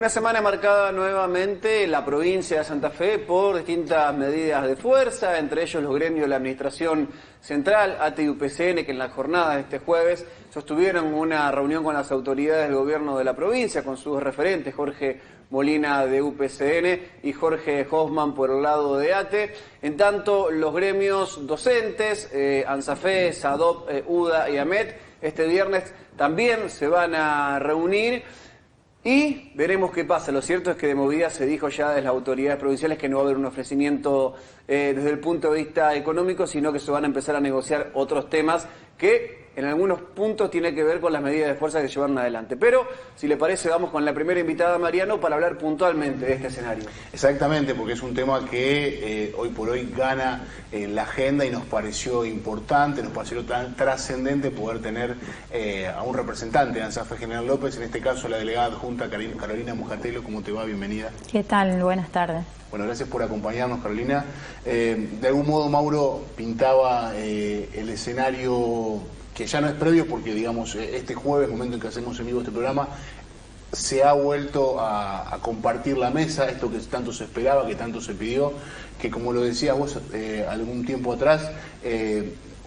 Una semana marcada nuevamente en la provincia de Santa Fe por distintas medidas de fuerza, entre ellos los gremios de la Administración Central, ATE y UPCN, que en la jornada de este jueves sostuvieron una reunión con las autoridades del gobierno de la provincia, con sus referentes, Jorge Molina de UPCN y Jorge Hoffman por el lado de ATE. En tanto, los gremios docentes, ANSAFE, SADOP, UDA y AMET, este viernes también se van a reunir. Y veremos qué pasa. Lo cierto es que de movida se dijo ya desde las autoridades provinciales que no va a haber un ofrecimiento desde el punto de vista económico, sino que se van a empezar a negociar otros temas que en algunos puntos tiene que ver con las medidas de fuerza que llevaron adelante. Pero, si le parece, vamos con la primera invitada, Mariano, para hablar puntualmente de este escenario. Exactamente, porque es un tema que hoy por hoy gana la agenda y nos pareció importante, nos pareció tan trascendente poder tener a un representante de ANSAFE, General López, en este caso la delegada adjunta Carolina Mujatelo. ¿Cómo te va? Bienvenida. ¿Qué tal? Buenas tardes. Bueno, gracias por acompañarnos, Carolina. De algún modo, Mauro pintaba el escenario que ya no es previo porque, digamos, este jueves, momento en que hacemos en vivo este programa, se ha vuelto a compartir la mesa, esto que tanto se esperaba, que tanto se pidió, que como lo decías vos algún tiempo atrás,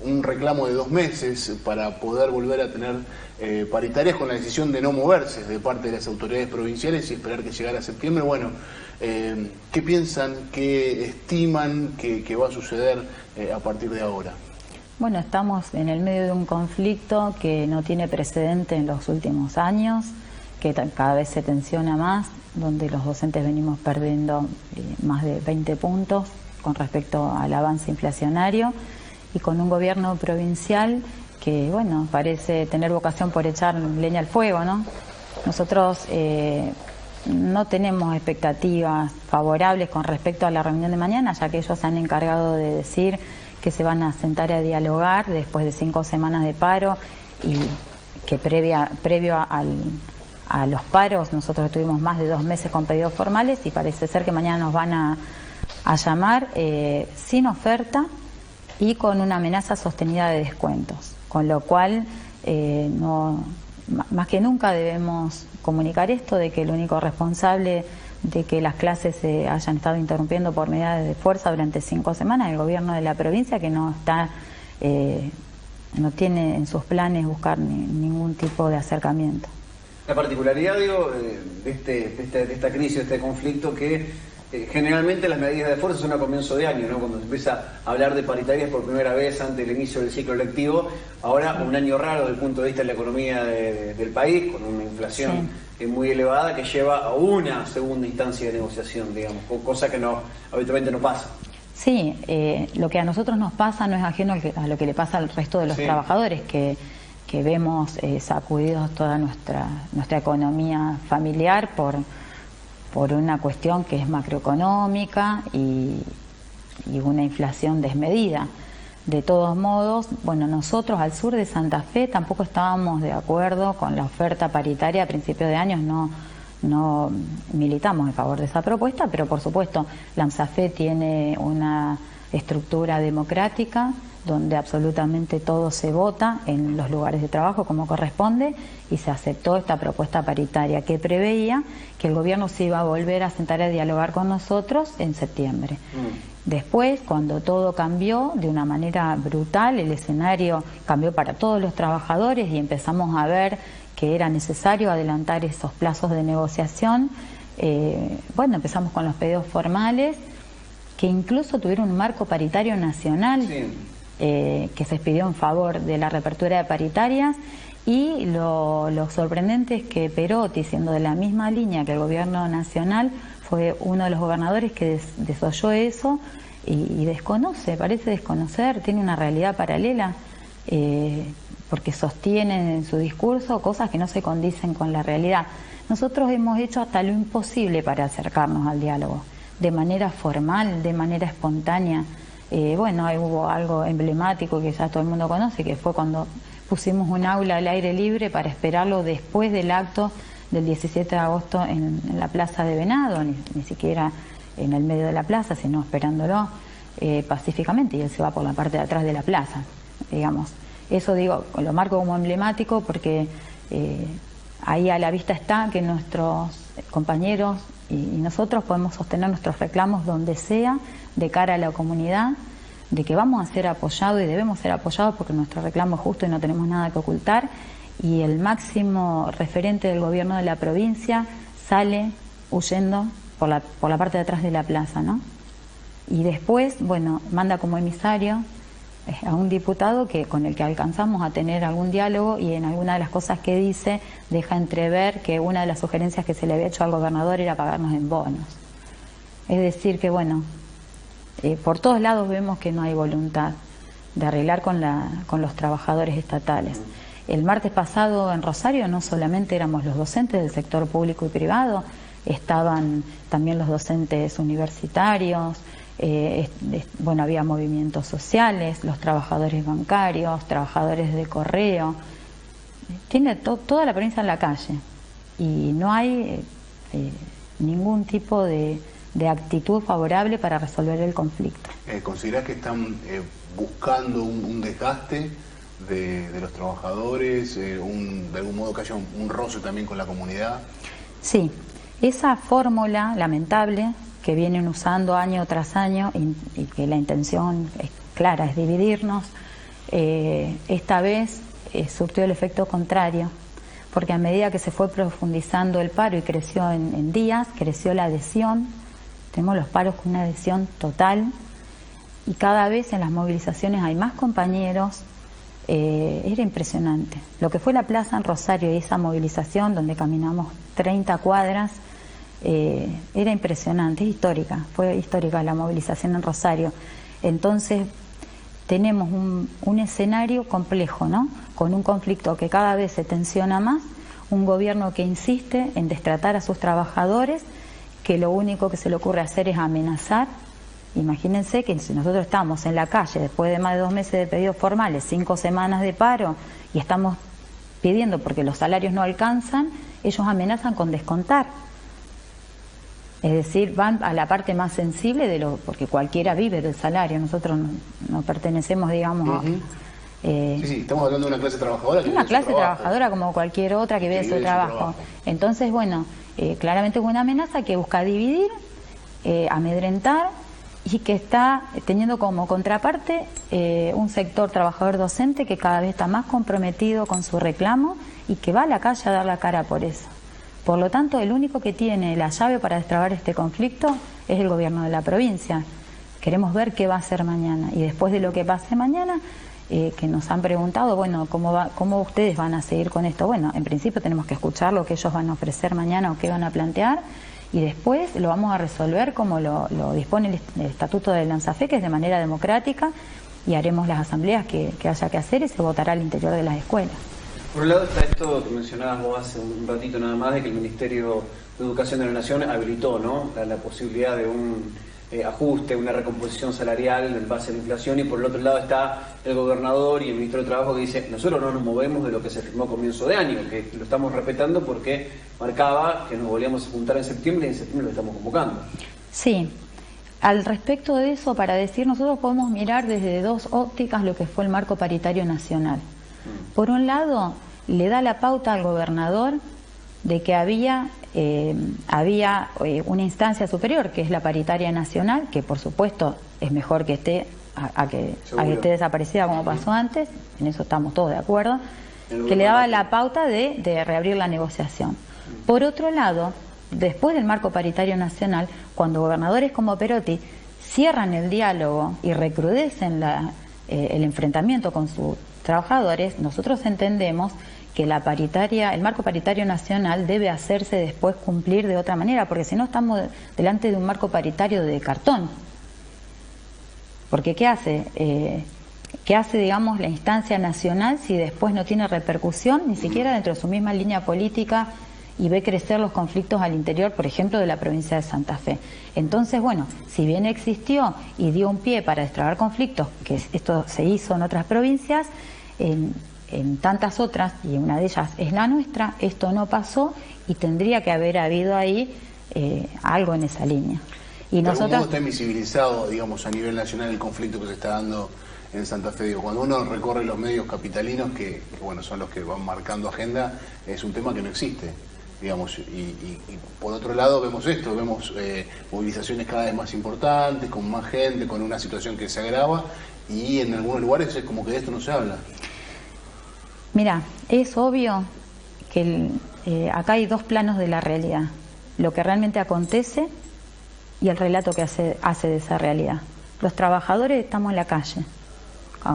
un reclamo de 2 meses para poder volver a tener paritarias, con la decisión de no moverse de parte de las autoridades provinciales y esperar que llegara septiembre. Bueno, ¿qué piensan, qué estiman que va a suceder a partir de ahora? Bueno, estamos en el medio de un conflicto que no tiene precedente en los últimos años, que cada vez se tensiona más, donde los docentes venimos perdiendo más de 20 puntos con respecto al avance inflacionario, y con un gobierno provincial que, bueno, parece tener vocación por echar leña al fuego, ¿no? Nosotros no tenemos expectativas favorables con respecto a la reunión de mañana, ya que ellos han encargado de decir que se van a sentar a dialogar después de 5 semanas de paro, y que previo a los paros nosotros estuvimos más de 2 meses con pedidos formales, y parece ser que mañana nos van a llamar sin oferta y con una amenaza sostenida de descuentos, con lo cual más que nunca debemos comunicar esto, de que el único responsable de que las clases se hayan estado interrumpiendo por medidas de fuerza durante 5 semanas, el gobierno de la provincia, que no tiene en sus planes buscar ningún tipo de acercamiento. La particularidad, digo, de esta crisis, de este conflicto, que generalmente las medidas de fuerza son a comienzo de año, ¿no? Cuando se empieza a hablar de paritarias por primera vez antes del inicio del ciclo lectivo. Ahora, un año raro desde el punto de vista de la economía del país, con una inflación muy elevada que lleva a una segunda instancia de negociación, digamos, cosa que habitualmente no pasa. Sí, lo que a nosotros nos pasa no es ajeno a lo que le pasa al resto de los trabajadores, que vemos sacudidos toda nuestra economía familiar por una cuestión que es macroeconómica y una inflación desmedida. De todos modos, bueno, nosotros al sur de Santa Fe tampoco estábamos de acuerdo con la oferta paritaria a principios de años, no militamos en favor de esa propuesta, pero por supuesto la ANSAFE tiene una estructura democrática donde absolutamente todo se vota en los lugares de trabajo como corresponde, y se aceptó esta propuesta paritaria que preveía que el gobierno se iba a volver a sentar a dialogar con nosotros en septiembre. Después, cuando todo cambió de una manera brutal, el escenario cambió para todos los trabajadores y empezamos a ver que era necesario adelantar esos plazos de negociación. Bueno, empezamos con los pedidos formales, que incluso tuvieron un marco paritario nacional, que se expidió en favor de la reapertura de paritarias, y lo sorprendente es que Perotti, siendo de la misma línea que el gobierno nacional, fue uno de los gobernadores que desoyó eso y parece desconocer, tiene una realidad paralela, porque sostiene en su discurso cosas que no se condicen con la realidad. Nosotros hemos hecho hasta lo imposible para acercarnos al diálogo, de manera formal, de manera espontánea. Bueno, ahí hubo algo emblemático que ya todo el mundo conoce, que fue cuando pusimos un aula al aire libre para esperarlo después del acto del 17 de agosto en la plaza de Venado, ni siquiera en el medio de la plaza, sino esperándolo pacíficamente, y él se va por la parte de atrás de la plaza, digamos. Eso, digo, lo marco como emblemático porque ahí a la vista está que nuestros compañeros y nosotros podemos sostener nuestros reclamos donde sea, de cara a la comunidad, de que vamos a ser apoyados y debemos ser apoyados porque nuestro reclamo es justo y no tenemos nada que ocultar, y el máximo referente del gobierno de la provincia sale huyendo por la parte de atrás de la plaza, ¿no? Y después, bueno, manda como emisario a un diputado con el que alcanzamos a tener algún diálogo, y en alguna de las cosas que dice deja entrever que una de las sugerencias que se le había hecho al gobernador era pagarnos en bonos. Es decir que, bueno, por todos lados vemos que no hay voluntad de arreglar con los trabajadores estatales. El martes pasado en Rosario no solamente éramos los docentes del sector público y privado, estaban también los docentes universitarios, bueno, había movimientos sociales, los trabajadores bancarios, trabajadores de correo. Tiene toda la provincia en la calle y no hay ningún tipo de actitud favorable para resolver el conflicto. ¿Considerás que están buscando un desgaste de los trabajadores, de algún modo que haya un roce también con la comunidad? Sí, esa fórmula lamentable que vienen usando año tras año y que la intención es clara, es dividirnos, esta vez surtió el efecto contrario, porque a medida que se fue profundizando el paro y creció en días, creció la adhesión. Tenemos los paros con una adhesión total y cada vez en las movilizaciones hay más compañeros. Era impresionante. Lo que fue la plaza en Rosario y esa movilización donde caminamos 30 cuadras, era impresionante, fue histórica la movilización en Rosario. Entonces tenemos un escenario complejo, ¿no? Con un conflicto que cada vez se tensiona más, un gobierno que insiste en destratar a sus trabajadores, que lo único que se le ocurre hacer es amenazar. Imagínense que si nosotros estamos en la calle después de más de 2 meses de pedidos formales, 5 semanas de paro, y estamos pidiendo porque los salarios no alcanzan, ellos amenazan con descontar. Es decir, van a la parte más sensible porque cualquiera vive del salario. Nosotros no pertenecemos, digamos, sí, estamos hablando de una clase trabajadora. Una clase trabajadora como cualquier otra que vive de su trabajo. Entonces, bueno, claramente es una amenaza que busca dividir, amedrentar, y que está teniendo como contraparte un sector trabajador docente que cada vez está más comprometido con su reclamo y que va a la calle a dar la cara por eso. Por lo tanto, el único que tiene la llave para destrabar este conflicto es el gobierno de la provincia. Queremos ver qué va a hacer mañana, y después de lo que pase mañana, que nos han preguntado, bueno, ¿cómo ustedes van a seguir con esto? Bueno, en principio tenemos que escuchar lo que ellos van a ofrecer mañana o qué van a plantear, y después lo vamos a resolver como lo dispone el Estatuto del ANSAFE, que es de manera democrática, y haremos las asambleas que haya que hacer y se votará al interior de las escuelas. Por un lado está esto que mencionabas vos hace un ratito nada más, de que el Ministerio de Educación de la Nación habilitó, ¿no?, la posibilidad de un ajuste, una recomposición salarial en base a la inflación, y por el otro lado está el gobernador y el ministro de Trabajo que dice: nosotros no nos movemos de lo que se firmó a comienzo de año, que lo estamos respetando porque marcaba que nos volvíamos a juntar en septiembre, y en septiembre lo estamos convocando. Sí, al respecto de eso, para decir, nosotros podemos mirar desde 2 ópticas lo que fue el marco paritario nacional. Por un lado, le da la pauta al gobernador de que había una instancia superior, que es la paritaria nacional, que por supuesto es mejor que esté a que esté desaparecida como pasó antes, en eso estamos todos de acuerdo, que le daba la pauta de reabrir la negociación. Por otro lado, después del marco paritario nacional, cuando gobernadores como Perotti cierran el diálogo y recrudecen el enfrentamiento con sus trabajadores, nosotros entendemos que el marco paritario nacional debe hacerse después cumplir de otra manera, porque si no estamos delante de un marco paritario de cartón. Porque ¿qué hace, digamos, la instancia nacional si después no tiene repercusión ni siquiera dentro de su misma línea política y ve crecer los conflictos al interior, por ejemplo, de la provincia de Santa Fe? Entonces, bueno, si bien existió y dio un pie para destrabar conflictos, que esto se hizo en otras provincias, en tantas otras, y una de ellas es la nuestra, esto no pasó, y tendría que haber habido ahí algo en esa línea. Y de algún nosotros modo está invisibilizado, digamos, a nivel nacional el conflicto que se está dando en Santa Fe. Digo, cuando uno recorre los medios capitalinos, que bueno, son los que van marcando agenda, es un tema que no existe. digamos, y por otro lado vemos esto, vemos movilizaciones cada vez más importantes, con más gente, con una situación que se agrava, y en algunos lugares es como que de esto no se habla. Mira, es obvio que acá hay dos planos de la realidad, lo que realmente acontece y el relato que hace de esa realidad. Los trabajadores estamos en la calle,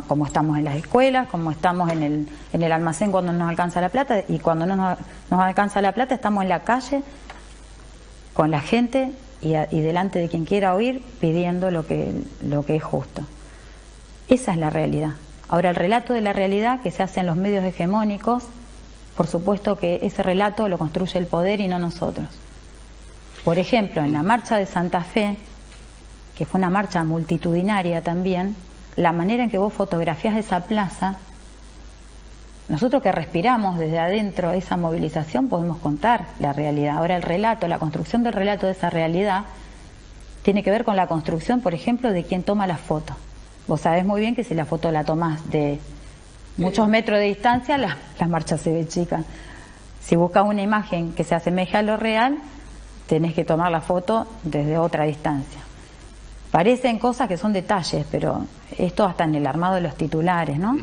como estamos en las escuelas, como estamos en el almacén cuando no nos alcanza la plata, y cuando no nos alcanza la plata estamos en la calle con la gente y delante de quien quiera oír pidiendo lo que es justo. Esa es la realidad. Ahora, el relato de la realidad que se hace en los medios hegemónicos, por supuesto que ese relato lo construye el poder y no nosotros. Por ejemplo, en la marcha de Santa Fe, que fue una marcha multitudinaria también, la manera en que vos fotografiás esa plaza, nosotros que respiramos desde adentro esa movilización podemos contar la realidad. Ahora el relato, la construcción del relato de esa realidad tiene que ver con la construcción, por ejemplo, de quien toma la foto. Vos sabés muy bien que si la foto la tomás de muchos metros de distancia, la marcha se ve chica. Si buscas una imagen que se asemeje a lo real, tenés que tomar la foto desde otra distancia. Parecen cosas que son detalles, pero esto hasta en el armado de los titulares, ¿no?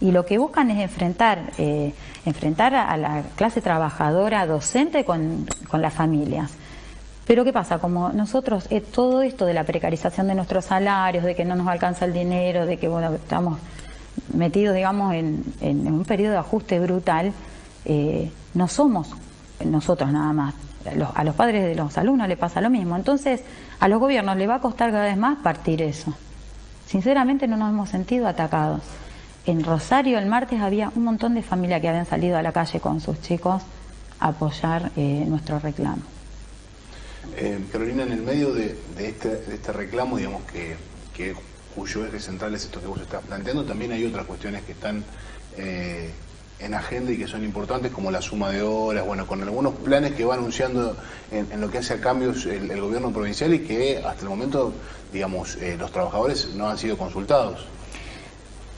Y lo que buscan es enfrentar a la clase trabajadora docente con las familias. Pero ¿qué pasa? Como nosotros, todo esto de la precarización de nuestros salarios, de que no nos alcanza el dinero, de que bueno, estamos metidos, digamos, en un periodo de ajuste brutal, no somos nosotros nada más. A los padres de los alumnos les pasa lo mismo. Entonces, a los gobiernos les va a costar cada vez más partir eso. Sinceramente no nos hemos sentido atacados. En Rosario el martes había un montón de familias que habían salido a la calle con sus chicos a apoyar nuestro reclamo. Carolina, en el medio de este reclamo, digamos que cuyo eje central es esto que vos estás planteando, también hay otras cuestiones que están en agenda y que son importantes, como la suma de horas, bueno, con algunos planes que va anunciando en lo que hace a cambios el gobierno provincial, y que hasta el momento, digamos, los trabajadores no han sido consultados.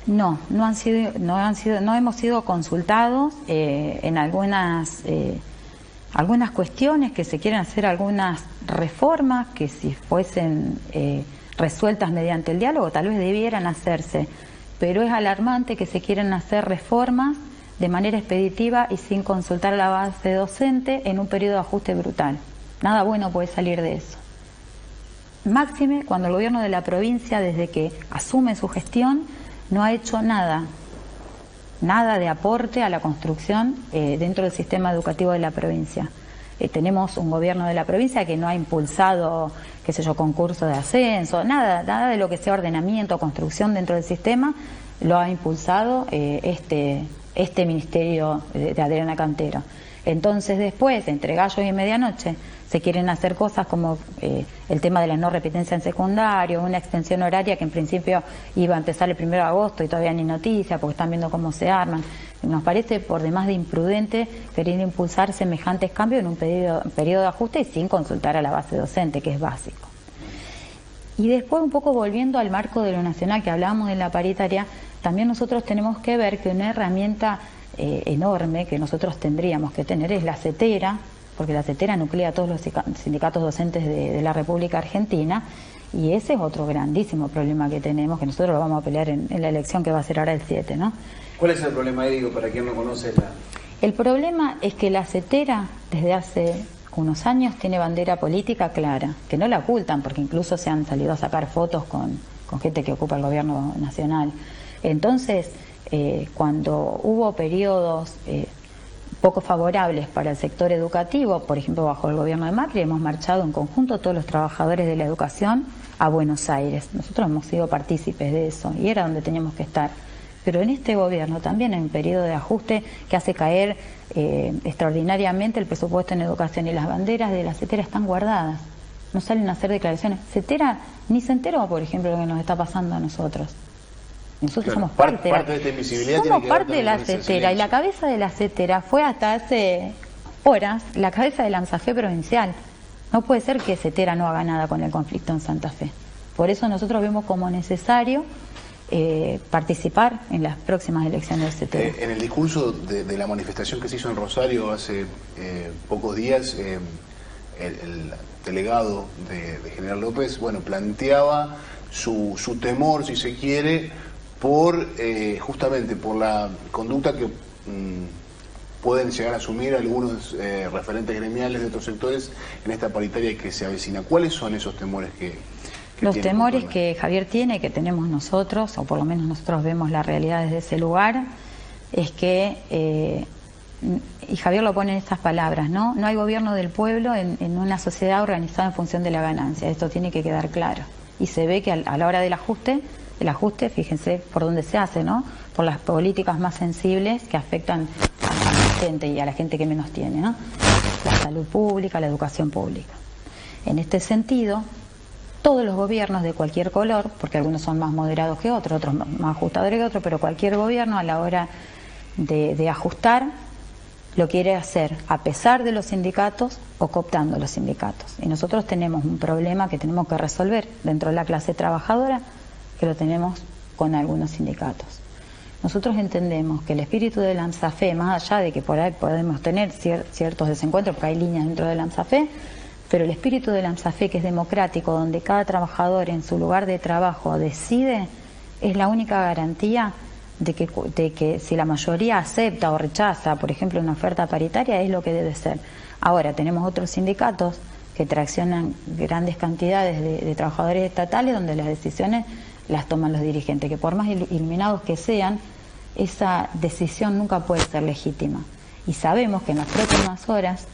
No hemos sido consultados en algunas cuestiones que se quieren hacer, algunas reformas que si fuesen resueltas mediante el diálogo tal vez debieran hacerse, pero es alarmante que se quieran hacer reformas de manera expeditiva y sin consultar a la base docente en un periodo de ajuste brutal. Nada bueno puede salir de eso. Máxime cuando el gobierno de la provincia, desde que asume su gestión, no ha hecho nada de aporte a la construcción dentro del sistema educativo de la provincia. Tenemos un gobierno de la provincia que no ha impulsado, qué sé yo, concursos de ascenso, nada de lo que sea ordenamiento o construcción dentro del sistema lo ha impulsado este ministerio de Adriana Cantero. Entonces después, entre gallos y medianoche, se quieren hacer cosas como el tema de la no repitencia en secundario, una extensión horaria que en principio iba a empezar el 1 de agosto y todavía ni noticia, porque están viendo cómo se arman. Nos parece por demás de imprudente querer impulsar semejantes cambios en un periodo de ajuste y sin consultar a la base docente, que es básico. Y después, un poco volviendo al marco de lo nacional que hablábamos de la paritaria, también nosotros tenemos que ver que una herramienta enorme que nosotros tendríamos que tener es la CETERA, porque la CETERA nuclea a todos los sindicatos docentes de la República Argentina, y ese es otro grandísimo problema que tenemos, que nosotros lo vamos a pelear en la elección que va a ser ahora el 7, ¿no? ¿Cuál es el problema, digo, para quien no conoce El problema es que la CETERA, desde hace unos años, tiene bandera política clara, que no la ocultan, porque incluso se han salido a sacar fotos con gente que ocupa el gobierno nacional. Entonces, cuando hubo periodos poco favorables para el sector educativo, por ejemplo bajo el gobierno de Macri, hemos marchado en conjunto todos los trabajadores de la educación a Buenos Aires. Nosotros hemos sido partícipes de eso y era donde teníamos que estar. Pero en este gobierno también hay un periodo de ajuste que hace caer extraordinariamente el presupuesto en educación, y las banderas de la CETERA están guardadas. No salen a hacer declaraciones. CETERA ni se enteró, por ejemplo, de lo que nos está pasando a nosotros. Nosotros somos parte de esta invisibilidad, somos parte de la CETERA, y la cabeza de la CETERA fue hasta hace horas la cabeza de la ANSAFE provincial. No puede ser que CETERA no haga nada con el conflicto en Santa Fe. Por eso nosotros vemos como necesario participar en las próximas elecciones de CTA. En el discurso de la manifestación que se hizo en Rosario hace pocos días, el delegado de General López, bueno, planteaba su temor, si se quiere, por justamente por la conducta que pueden llegar a asumir algunos referentes gremiales de otros sectores en esta paritaria que se avecina. ¿Cuáles son esos temores que los temores que Javier tiene, que tenemos nosotros, o por lo menos nosotros vemos la realidad desde ese lugar, es que, y Javier lo pone en estas palabras, ¿no? No hay gobierno del pueblo en una sociedad organizada en función de la ganancia. Esto tiene que quedar claro. Y se ve que a la hora del ajuste, fíjense por dónde se hace, ¿no? Por las políticas más sensibles que afectan a la gente y a la gente que menos tiene, ¿no? La salud pública, la educación pública. En este sentido, todos los gobiernos de cualquier color, porque algunos son más moderados que otros, otros más ajustadores que otros, pero cualquier gobierno a la hora de ajustar lo quiere hacer a pesar de los sindicatos o cooptando los sindicatos. Y nosotros tenemos un problema que tenemos que resolver dentro de la clase trabajadora, que lo tenemos con algunos sindicatos. Nosotros entendemos que el espíritu del ANSAFE, más allá de que por ahí podemos tener ciertos desencuentros, porque hay líneas dentro del ANSAFE, pero el espíritu del ANSAFE, que es democrático, donde cada trabajador en su lugar de trabajo decide, es la única garantía de que si la mayoría acepta o rechaza, por ejemplo, una oferta paritaria, es lo que debe ser. Ahora, tenemos otros sindicatos que traccionan grandes cantidades de trabajadores estatales, donde las decisiones las toman los dirigentes, que por más iluminados que sean, esa decisión nunca puede ser legítima. Y sabemos que en las próximas horas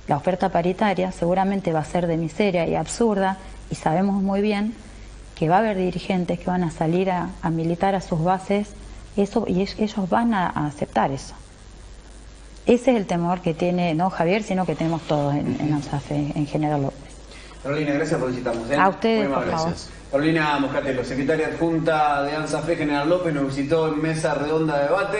la oferta paritaria seguramente va a ser de miseria y absurda, y sabemos muy bien que va a haber dirigentes que van a salir a militar a sus bases eso, y ellos van a aceptar eso. Ese es el temor que tiene no Javier, sino que tenemos todos en ANSAFE, en General López. Carolina, gracias por visitarnos. A ustedes, por favor. Gracias. Carolina Moscatello, secretaria adjunta de ANSAFE General López, nos visitó en mesa redonda de debate.